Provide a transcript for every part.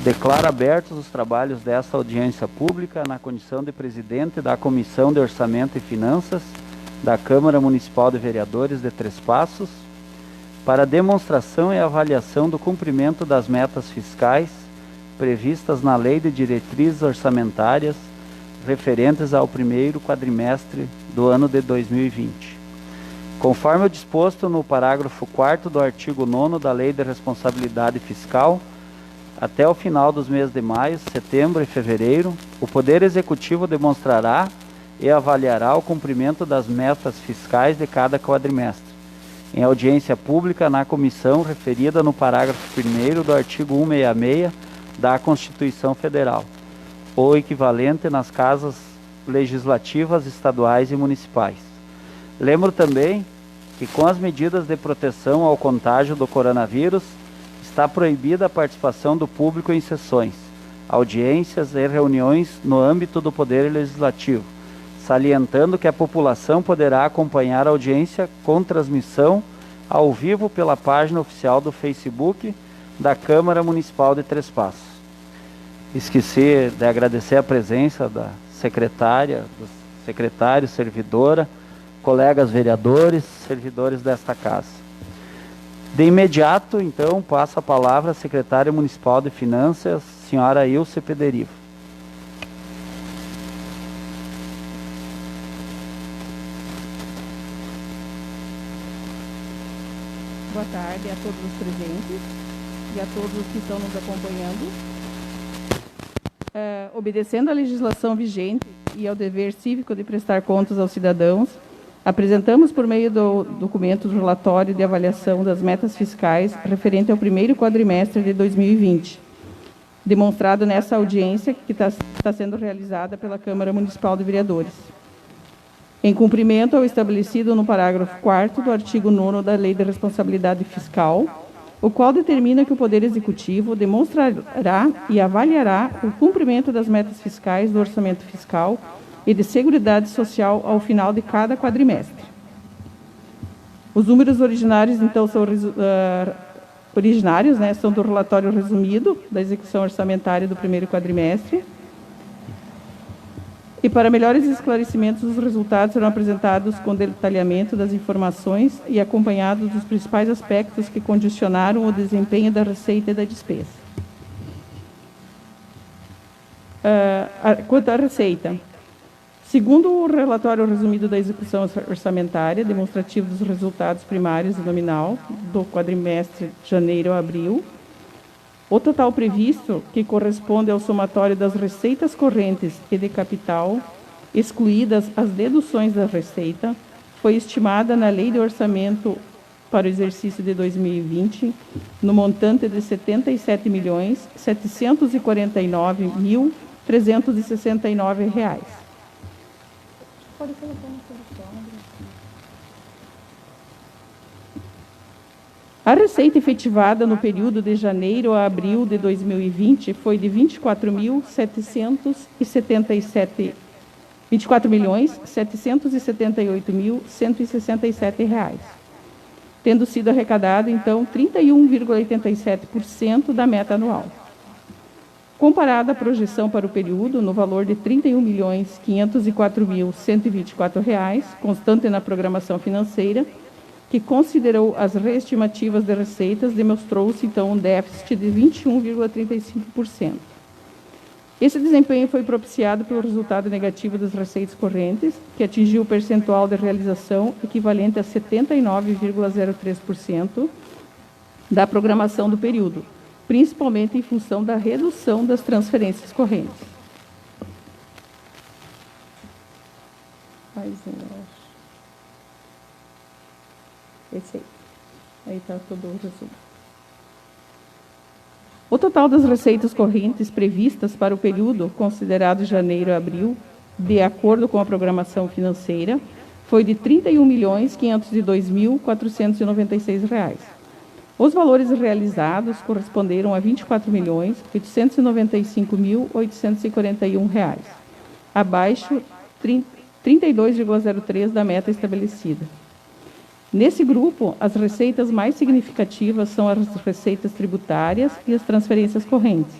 Declaro abertos os trabalhos desta audiência pública na condição de presidente da Comissão de Orçamento e Finanças da Câmara Municipal de Vereadores de Três Passos, para demonstração e avaliação do cumprimento das metas fiscais previstas na Lei de Diretrizes Orçamentárias referentes ao primeiro quadrimestre do ano de 2020. Conforme o disposto no parágrafo 4º do artigo 9º da Lei de Responsabilidade Fiscal, até o final dos meses de maio, setembro e fevereiro, o Poder Executivo demonstrará e avaliará o cumprimento das metas fiscais de cada quadrimestre, em audiência pública na comissão referida no parágrafo 1º do artigo 166 da Constituição Federal, ou equivalente nas casas legislativas estaduais e municipais. Lembro também que, com as medidas de proteção ao contágio do coronavírus, está proibida a participação do público em sessões, audiências e reuniões no âmbito do Poder Legislativo, salientando que a população poderá acompanhar a audiência com transmissão ao vivo pela página oficial do Facebook da Câmara Municipal de Três Passos. Esqueci de agradecer a presença da secretária, dos secretários, servidora, colegas vereadores, servidores desta casa. De imediato, então, passo a palavra à secretária municipal de Finanças, senhora Ilse Pederivo. Boa tarde a todos os presentes e a todos os que estão nos acompanhando. Obedecendo à legislação vigente e ao dever cívico de prestar contas aos cidadãos, apresentamos por meio do documento do relatório de avaliação das metas fiscais referente ao primeiro quadrimestre de 2020, demonstrado nessa audiência que está sendo realizada pela Câmara Municipal de Vereadores. Em cumprimento ao estabelecido no parágrafo 4º do artigo 9º da Lei de Responsabilidade Fiscal, o qual determina que o Poder Executivo demonstrará e avaliará o cumprimento das metas fiscais do orçamento fiscal e de Seguridade Social ao final de cada quadrimestre. Os números originários, então, são são do relatório resumido da execução orçamentária do primeiro quadrimestre. E para melhores esclarecimentos, os resultados serão apresentados com detalhamento das informações e acompanhados dos principais aspectos que condicionaram o desempenho da receita e da despesa. Quanto à receita, segundo o relatório resumido da execução orçamentária, demonstrativo dos resultados primários e nominal do quadrimestre de janeiro a abril, o total previsto, que corresponde ao somatório das receitas correntes e de capital, excluídas as deduções da receita, foi estimada na Lei de Orçamento para o exercício de 2020 no montante de R$ 77.749.369. Pode colocar na solução. A receita efetivada no período de janeiro a abril de 2020 foi de R$ 24.778.167, tendo sido arrecadado, então, 31,87% da meta anual. Comparada à projeção para o período, no valor de R$ 31.504.124, constante na programação financeira, que considerou as reestimativas de receitas, demonstrou-se, então, um déficit de 21,35%. Esse desempenho foi propiciado pelo resultado negativo das receitas correntes, que atingiu o percentual de realização equivalente a 79,03% da programação do período, principalmente em função da redução das transferências correntes. Esse aí está todo o resumo. O total das receitas correntes previstas para o período considerado janeiro a abril, de acordo com a programação financeira, foi de R$ 31.502.496. Os valores realizados corresponderam a R$ 24.895.841, abaixo 32,03% da meta estabelecida. Nesse grupo, as receitas mais significativas são as receitas tributárias e as transferências correntes,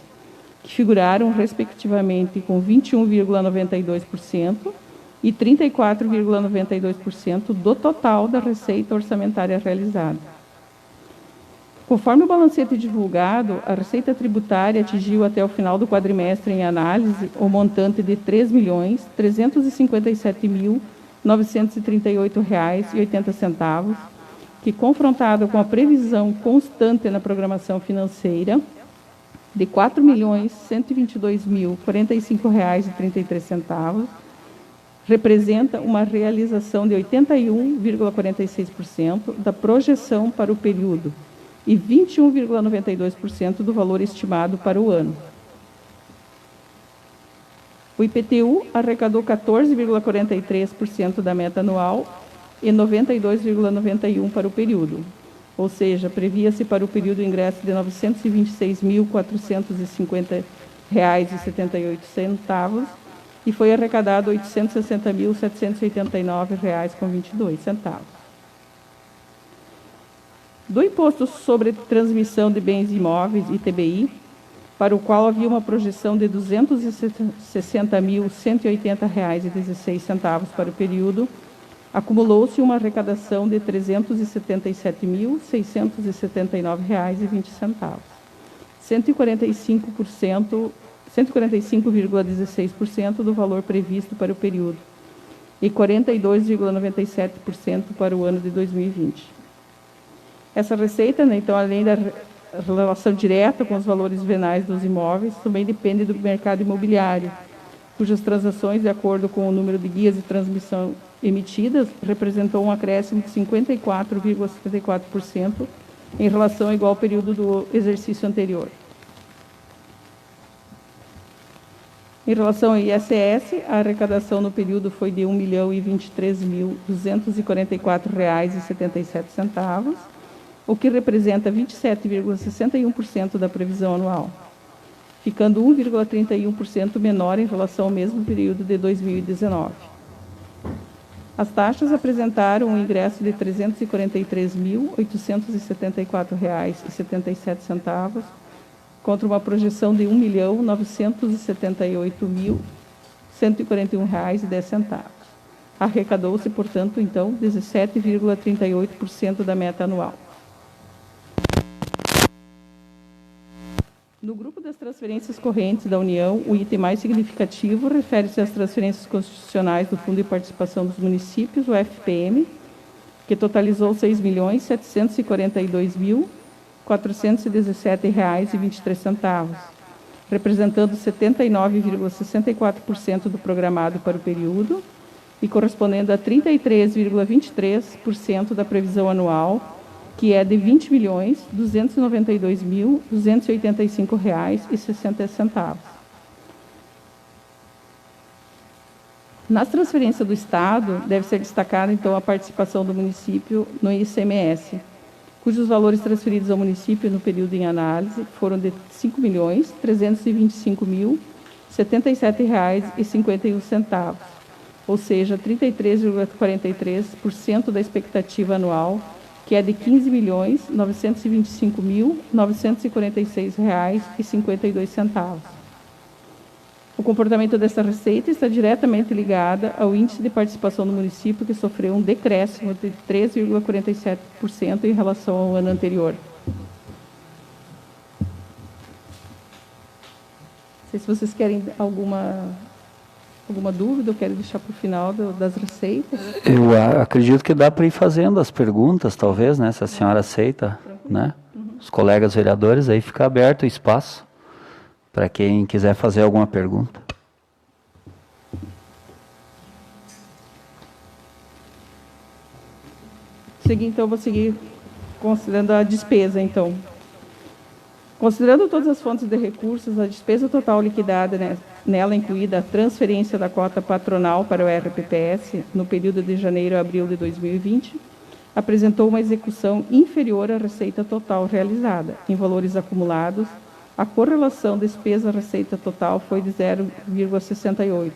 que figuraram, respectivamente, com 21,92% e 34,92% do total da receita orçamentária realizada. Conforme o balancete divulgado, a receita tributária atingiu até o final do quadrimestre em análise o montante de R$ 3.357.938,80, que, confrontado com a previsão constante na programação financeira de R$ 4.122.045,33, representa uma realização de 81,46% da projeção para o período e 21,92% do valor estimado para o ano. O IPTU arrecadou 14,43% da meta anual e 92,91% para o período, ou seja, previa-se para o período ingresso de R$ 926.450,78 e foi arrecadado R$ 860.789,22. Do Imposto sobre Transmissão de Bens Imóveis, ITBI, para o qual havia uma projeção de R$ 260.180,16 para o período, acumulou-se uma arrecadação de R$ 377.679,20, 145,16% do valor previsto para o período e 42,97% para o ano de 2020. Essa receita, né, então, além da relação direta com os valores venais dos imóveis, também depende do mercado imobiliário, cujas transações, de acordo com o número de guias de transmissão emitidas, representou um acréscimo de 54,74% em relação ao igual período do exercício anterior. Em relação ao ISS, a arrecadação no período foi de R$ 1.023.244,77, o que representa 27,61% da previsão anual, ficando 1,31% menor em relação ao mesmo período de 2019. As taxas apresentaram um ingresso de R$ 343.874,77, contra uma projeção de R$ 1.978.141,10. Arrecadou-se, portanto, então, 17,38% da meta anual. No grupo das transferências correntes da União, o item mais significativo refere-se às transferências constitucionais do Fundo de Participação dos Municípios, o FPM, que totalizou R$ 6.742.417,23, representando 79,64% do programado para o período e correspondendo a 33,23% da previsão anual, que é de R$ 20.292.285,60. Nas transferências do Estado, deve ser destacada, então, a participação do município no ICMS, cujos valores transferidos ao município no período em análise foram de R$ 5.325.077,51, ou seja, 33,43% da expectativa anual, que é de R$ 15.925.946,52. O comportamento dessa receita está diretamente ligado ao índice de participação do município, que sofreu um decréscimo de 3,47% em relação ao ano anterior. Não sei se vocês querem alguma dúvida ou querem deixar para o final das receitas. Eu acredito que dá para ir fazendo as perguntas, talvez, né? Se a senhora aceita, né? Os colegas vereadores, aí fica aberto o espaço para quem quiser fazer alguma pergunta. Então, vou seguir considerando a despesa, então. Considerando todas as fontes de recursos, a despesa total liquidada, né, nela incluída a transferência da cota patronal para o RPPS no período de janeiro a abril de 2020, apresentou uma execução inferior à receita total realizada. Em valores acumulados, a correlação despesa-receita total foi de 0,68,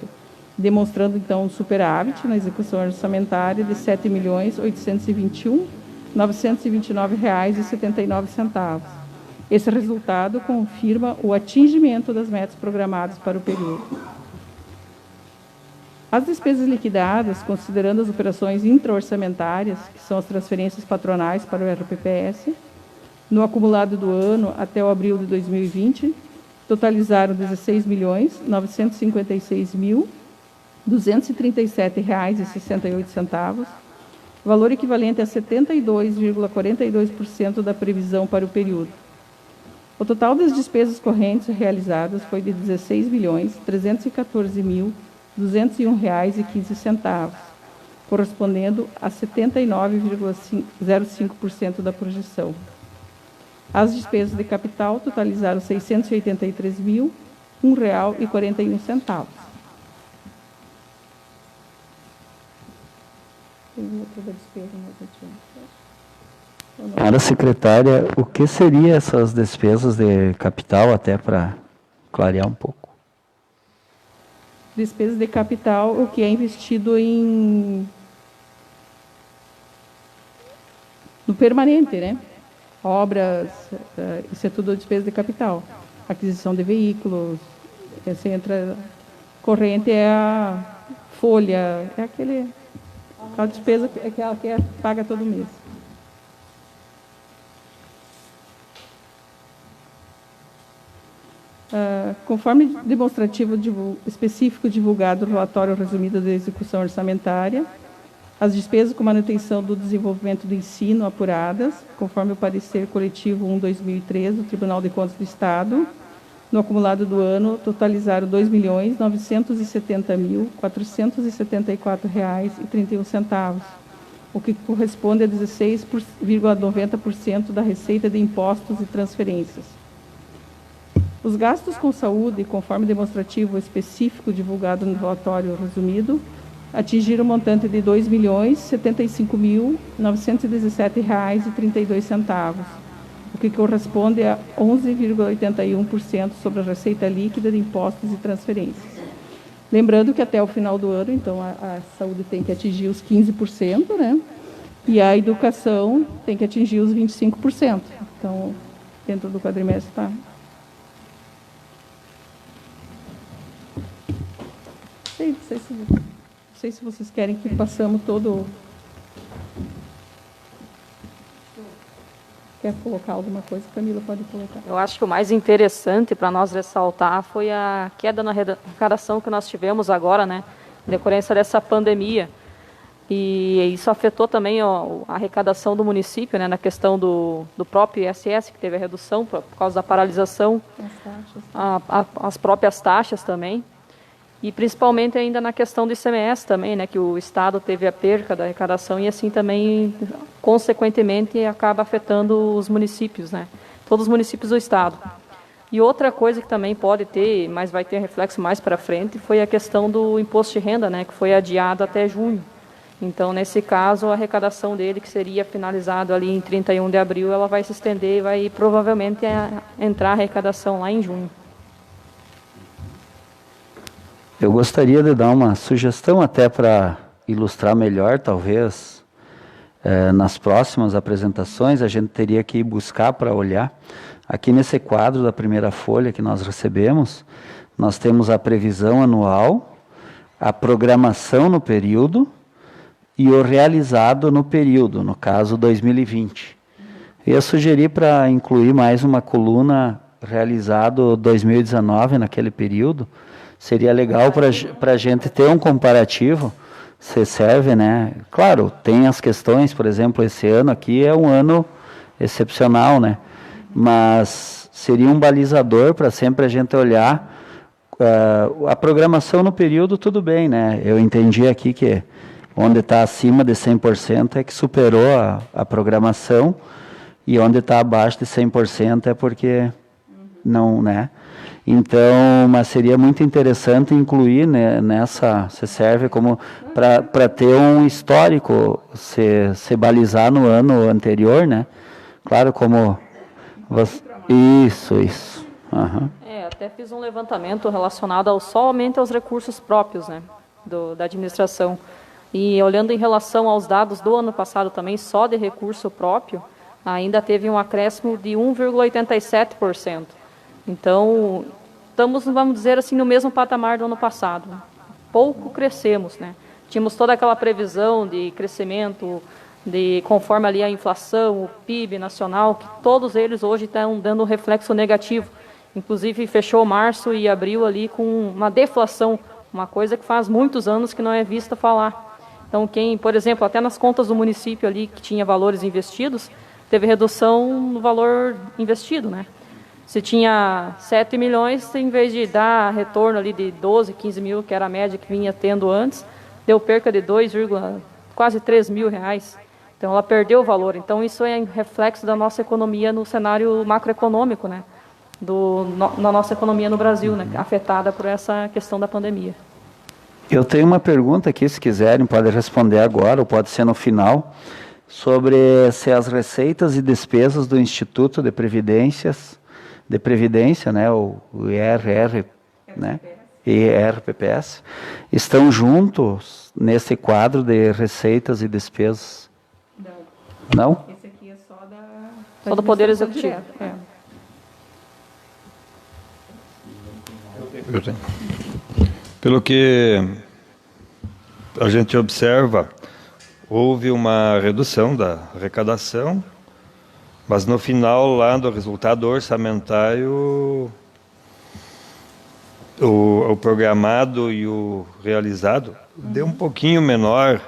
demonstrando, então, um superávit na execução orçamentária de R$ 7.821.929,79, Esse resultado confirma o atingimento das metas programadas para o período. As despesas liquidadas, considerando as operações intra-orçamentárias, que são as transferências patronais para o RPPS, no acumulado do ano até o abril de 2020, totalizaram R$ 16.956.237,68, valor equivalente a 72,42% da previsão para o período. O total das despesas correntes realizadas foi de R$ 16.314.201,15, correspondendo a 79,05% da projeção. As despesas de capital totalizaram R$ 683.001,41. Tem outra da despesa mais adiante. Senhora secretária, o que seriam essas despesas de capital, até para clarear um pouco? Despesas de capital, o que é investido no permanente, né? Obras, isso é tudo despesa de capital. Aquisição de veículos, você entra, corrente é a folha, é aquela despesa que ela paga todo mês. Conforme demonstrativo específico divulgado no relatório resumido da execução orçamentária, as despesas com manutenção do desenvolvimento do ensino apuradas, conforme o parecer coletivo 1/2013 do Tribunal de Contas do Estado, no acumulado do ano, totalizaram R$ 2.970.474,31, o que corresponde a 16,90% da receita de impostos e transferências. Os gastos com saúde, conforme demonstrativo específico divulgado no relatório resumido, atingiram o montante de R$ 2.075.917,32, o que corresponde a 11,81% sobre a receita líquida de impostos e transferências. Lembrando que até o final do ano, então, a saúde tem que atingir os 15%, né? E a educação tem que atingir os 25%. Então, dentro do quadrimestre está... Não sei se vocês querem que passamos todo... Quer colocar alguma coisa? Camila, pode colocar. Eu acho que o mais interessante para nós ressaltar foi a queda na arrecadação que nós tivemos agora, né, em decorrência dessa pandemia. E isso afetou também a arrecadação do município, né, na questão do próprio ISS, que teve a redução por causa da paralisação, as próprias taxas também. E principalmente ainda na questão do ICMS também, né, que o Estado teve a perca da arrecadação e assim também, consequentemente, acaba afetando os municípios, né, todos os municípios do Estado. E outra coisa que também pode ter, mas vai ter reflexo mais para frente, foi a questão do imposto de renda, né, que foi adiado até junho. Então, nesse caso, a arrecadação dele, que seria finalizado ali em 31 de abril, ela vai se estender e vai provavelmente entrar a arrecadação lá em junho. Eu gostaria de dar uma sugestão até para ilustrar melhor, talvez, nas próximas apresentações, a gente teria que ir buscar para olhar. Aqui nesse quadro da primeira folha que nós recebemos, nós temos a previsão anual, a programação no período e o realizado no período, no caso 2020. Eu ia sugerir para incluir mais uma coluna realizado 2019 naquele período. Seria legal para a gente ter um comparativo, se serve, né? Claro, tem as questões, por exemplo, esse ano aqui é um ano excepcional, né? Mas seria um balizador para sempre a gente olhar a programação no período, tudo bem, né? Eu entendi aqui que onde está acima de 100% é que superou a programação e onde está abaixo de 100% é porque não, né? Então, mas seria muito interessante incluir, né, nessa, se serve como para ter um histórico, se balizar no ano anterior, né? Claro, como isso. Uhum. Até fiz um levantamento relacionado somente aos recursos próprios, né, da administração. E olhando em relação aos dados do ano passado também, só de recurso próprio, ainda teve um acréscimo de 1,87%. Então, estamos, vamos dizer assim, no mesmo patamar do ano passado. Pouco crescemos, né? Tínhamos toda aquela previsão de crescimento, conforme ali a inflação, o PIB nacional, que todos eles hoje estão dando um reflexo negativo. Inclusive, fechou março e abril ali com uma deflação, uma coisa que faz muitos anos que não é vista falar. Então, por exemplo, até nas contas do município ali, que tinha valores investidos, teve redução no valor investido, né? Se tinha 7 milhões, em vez de dar retorno ali de 12, 15 mil, que era a média que vinha tendo antes, deu perca de quase 3 mil reais. Então, ela perdeu o valor. Então, isso é reflexo da nossa economia no cenário macroeconômico, né? Na nossa economia no Brasil, né? Afetada por essa questão da pandemia. Eu tenho uma pergunta aqui, se quiserem, pode responder agora, ou pode ser no final, sobre se as receitas e despesas do Instituto de Previdência, né, o IRR, né, IRPPS, estão juntos nesse quadro de receitas e despesas? Não? Esse aqui é só do Poder Executivo. Pelo que a gente observa, houve uma redução da arrecadação, mas no final, lá do resultado orçamentário, o programado e o realizado deu um pouquinho menor.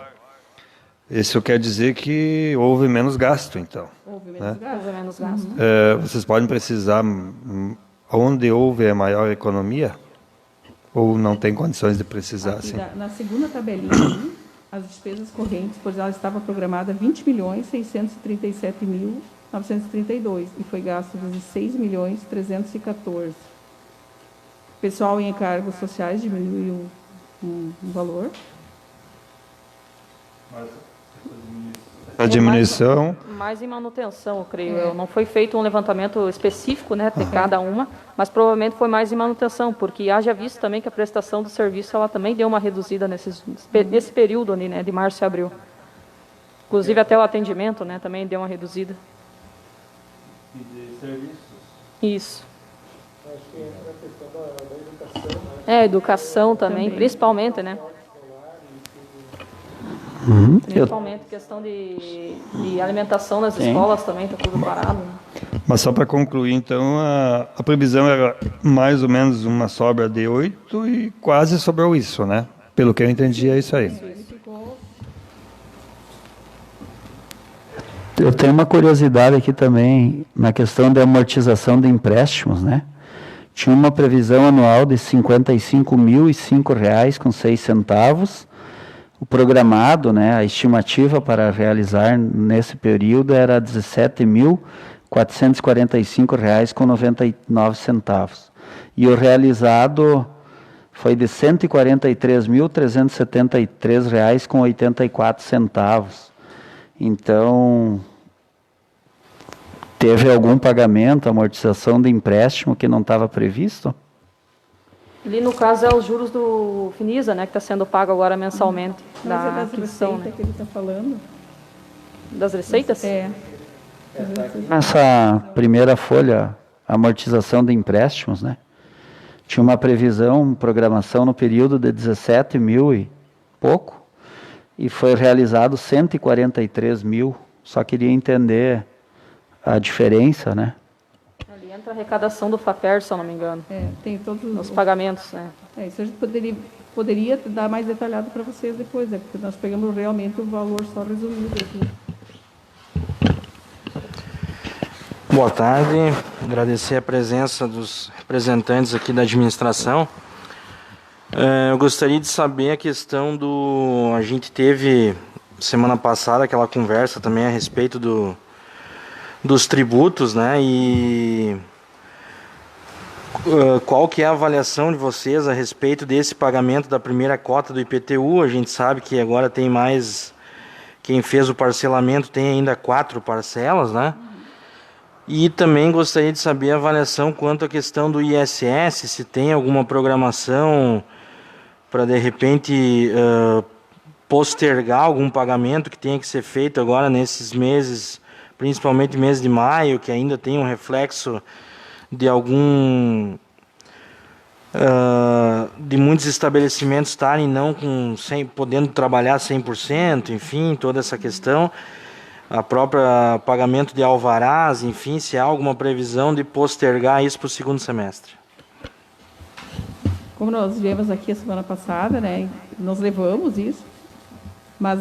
Isso quer dizer que houve menos gasto, então. Houve menos gasto. Vocês podem precisar onde houve a maior economia? Ou não tem condições de precisar? Aqui, assim? na segunda tabelinha, ali, as despesas correntes, por exemplo, ela estava programada 20.637.932 e foi gasto 16.314. Pessoal em encargos sociais diminuiu um valor. A diminuição... Mais em manutenção, eu creio. Não foi feito um levantamento específico, né, de cada uma, mas provavelmente foi mais em manutenção, porque haja visto também que a prestação do serviço ela também deu uma reduzida nesse período ali, né, de março e abril. Inclusive até o atendimento, né, também deu uma reduzida. E de serviços? Isso. Acho que entra a questão da educação, né? Educação também, principalmente, né? Principalmente questão de alimentação nas escolas também, está tudo parado. Né? Mas só para concluir, então, a previsão era mais ou menos uma sobra de 8 e quase sobrou isso, né? Pelo que eu entendi, é isso aí. Eu tenho uma curiosidade aqui também na questão da amortização de empréstimos, né? Tinha uma previsão anual de R$ 55.005,06. O programado, né, a estimativa para realizar nesse período era R$ 17.445,99. E o realizado foi de R$ 143.373,84. Então, teve algum pagamento, amortização de empréstimo que não estava previsto? Ali, no caso, é os juros do Finisa, né, que está sendo pago agora mensalmente. Mas é das receitas, né, que ele está falando? Das receitas? Nessa primeira folha, amortização de empréstimos, né? Tinha uma previsão, programação no período de 17 mil e pouco, e foi realizado 143 mil. Só queria entender a diferença, né? Ali entra a arrecadação do FAPER, se eu não me engano. Tem todos os pagamentos, né? Isso a gente poderia dar mais detalhado para vocês depois, né? Porque nós pegamos realmente o valor só resumido aqui. Boa tarde, agradecer a presença dos representantes aqui da administração. Eu gostaria de saber a questão do... A gente teve semana passada aquela conversa também a respeito dos tributos, né? E qual que é a avaliação de vocês a respeito desse pagamento da primeira cota do IPTU? A gente sabe que agora tem mais... Quem fez o parcelamento tem ainda 4 parcelas, né? E também gostaria de saber a avaliação quanto à questão do ISS, se tem alguma programação para, de repente, postergar algum pagamento que tenha que ser feito agora nesses meses principalmente mês de maio, que ainda tem um reflexo de de muitos estabelecimentos estarem não podendo trabalhar 100%, enfim, toda essa questão, a própria pagamento de alvarás, enfim, se há alguma previsão de postergar isso para o segundo semestre. Como nós viemos aqui a semana passada, né, nós levamos isso, mas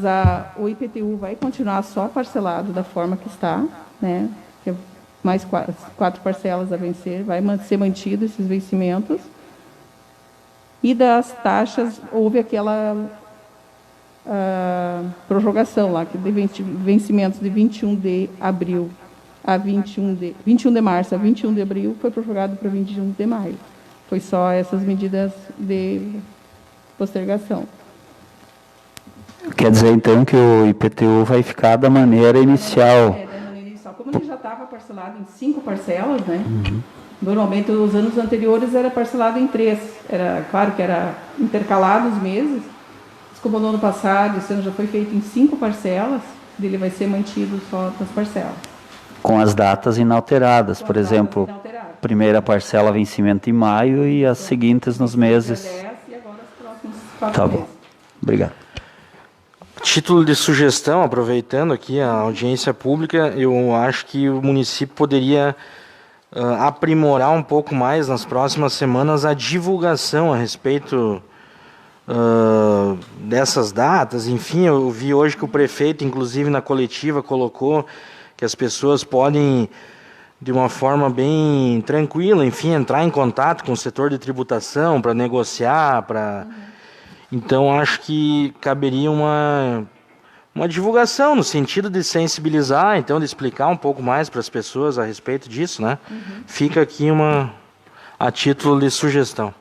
o IPTU vai continuar só parcelado da forma que está, né, que é mais 4 parcelas a vencer, vai ser mantido esses vencimentos. E das taxas, houve aquela prorrogação lá, que de vencimentos de 21 de abril a 21 de março a 21 de abril, foi prorrogado para 21 de maio. Foi só essas medidas de postergação. Quer dizer, então, que o IPTU vai ficar da maneira inicial. Da maneira inicial. Como ele já estava parcelado em 5 parcelas, né? Normalmente, nos anos anteriores, era parcelado em 3. Era, claro que era intercalado os meses. Mas como no ano passado, esse ano já foi feito em 5 parcelas, ele vai ser mantido só das parcelas. Com as datas inalteradas, por exemplo, primeira parcela vencimento em maio e as seguintes nos meses. E agora os próximos 4 Tá meses. bom, obrigado. Título de sugestão, aproveitando aqui a audiência pública, eu acho que o município poderia aprimorar um pouco mais nas próximas semanas a divulgação a respeito dessas datas. Enfim, eu vi hoje que o prefeito, inclusive na coletiva, colocou que as pessoas podem, de uma forma bem tranquila, enfim, entrar em contato com o setor de tributação para negociar, Então, acho que caberia uma divulgação no sentido de sensibilizar, então, de explicar um pouco mais para as pessoas a respeito disso, né? Fica aqui a título de sugestão.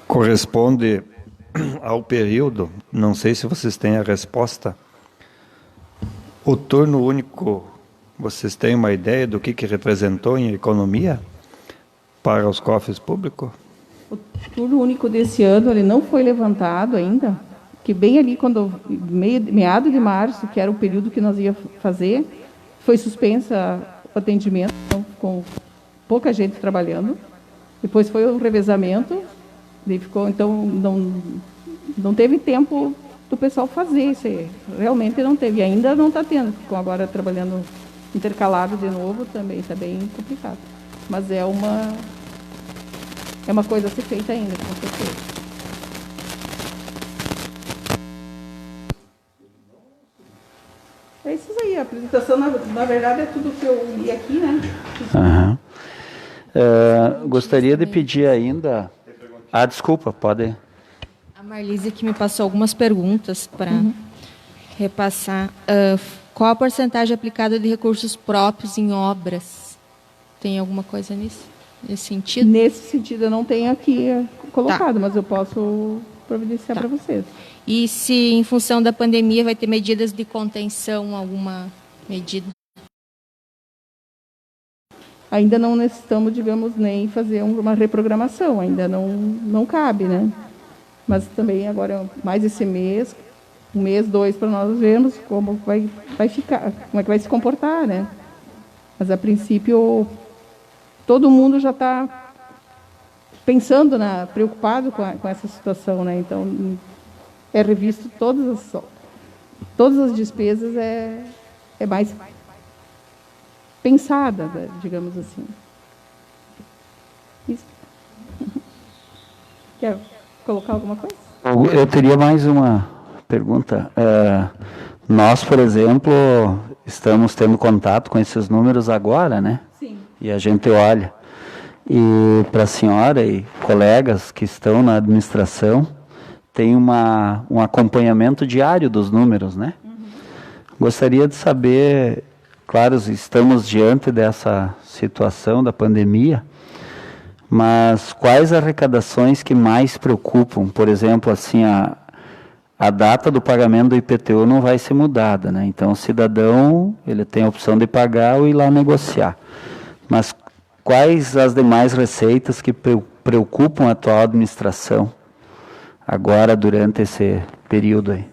Corresponde ao período, não sei se vocês têm a resposta. O turno único, vocês têm uma ideia do que representou em economia para os cofres públicos? O turno único desse ano ele não foi levantado ainda, que bem ali quando meado de março, que era o período que nós ia fazer, foi suspensa o atendimento, então, com pouca gente trabalhando. Depois foi o revezamento, ficou, então não teve tempo do pessoal fazer isso aí. Realmente não teve, e ainda não está tendo, ficou agora trabalhando intercalado de novo, também está bem complicado. Mas é uma coisa a ser feita ainda, com certeza. É isso aí, a apresentação, na verdade, é tudo que eu li aqui, né? Gostaria de pedir ainda... desculpa, pode... A Marlise que me passou algumas perguntas para repassar. Qual a porcentagem aplicada de recursos próprios em obras? Tem alguma coisa nesse sentido? Nesse sentido, eu não tenho aqui colocado, mas eu posso providenciar para vocês. E se, em função da pandemia, vai ter medidas de contenção, alguma medida? Ainda não necessitamos, digamos, nem fazer uma reprogramação, ainda não cabe, né? Mas também agora, mais esse mês, 1 mês, 2, para nós vermos como vai ficar, como é que vai se comportar, né? Mas, a princípio, todo mundo já está pensando, preocupado com essa situação, né? Então, é revisto todas as despesas, é mais pensada, digamos assim. Isso. Quer colocar alguma coisa? Eu teria mais uma pergunta. Nós, por exemplo, estamos tendo contato com esses números agora, né? Sim. E a gente olha. E para a senhora e colegas que estão na administração, tem um acompanhamento diário dos números, né? Gostaria de saber, claro, estamos diante dessa situação da pandemia, mas quais arrecadações que mais preocupam? Por exemplo, assim, a data do pagamento do IPTU não vai ser mudada, né? Então, o cidadão, ele tem a opção de pagar ou ir lá negociar. Mas quais as demais receitas que preocupam a atual administração agora, durante esse período aí?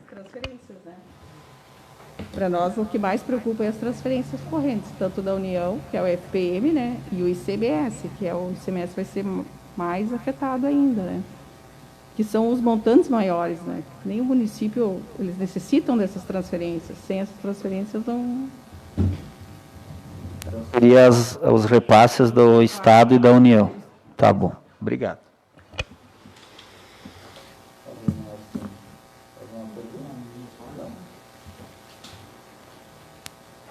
Para nós, o que mais preocupa é as transferências correntes, tanto da União, que é o FPM, né, e o ICMS, que é o ICMS vai ser mais afetado ainda, né? Que são os montantes maiores, né? Nem o município, eles necessitam dessas transferências. Sem essas transferências, não... Seria os repasses do Estado e da União. Tá bom. Obrigado.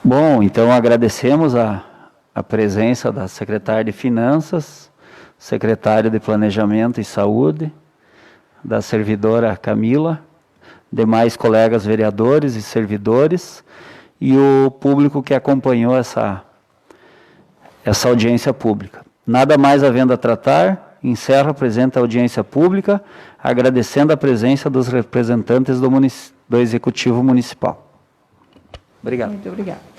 Bom, então agradecemos a presença da secretária de Finanças, secretária de Planejamento e Saúde, da servidora Camila, demais colegas vereadores e servidores e o público que acompanhou essa audiência pública. Nada mais havendo a tratar, encerro a presente audiência pública, agradecendo a presença dos representantes do Executivo Municipal. Obrigado. Muito obrigada.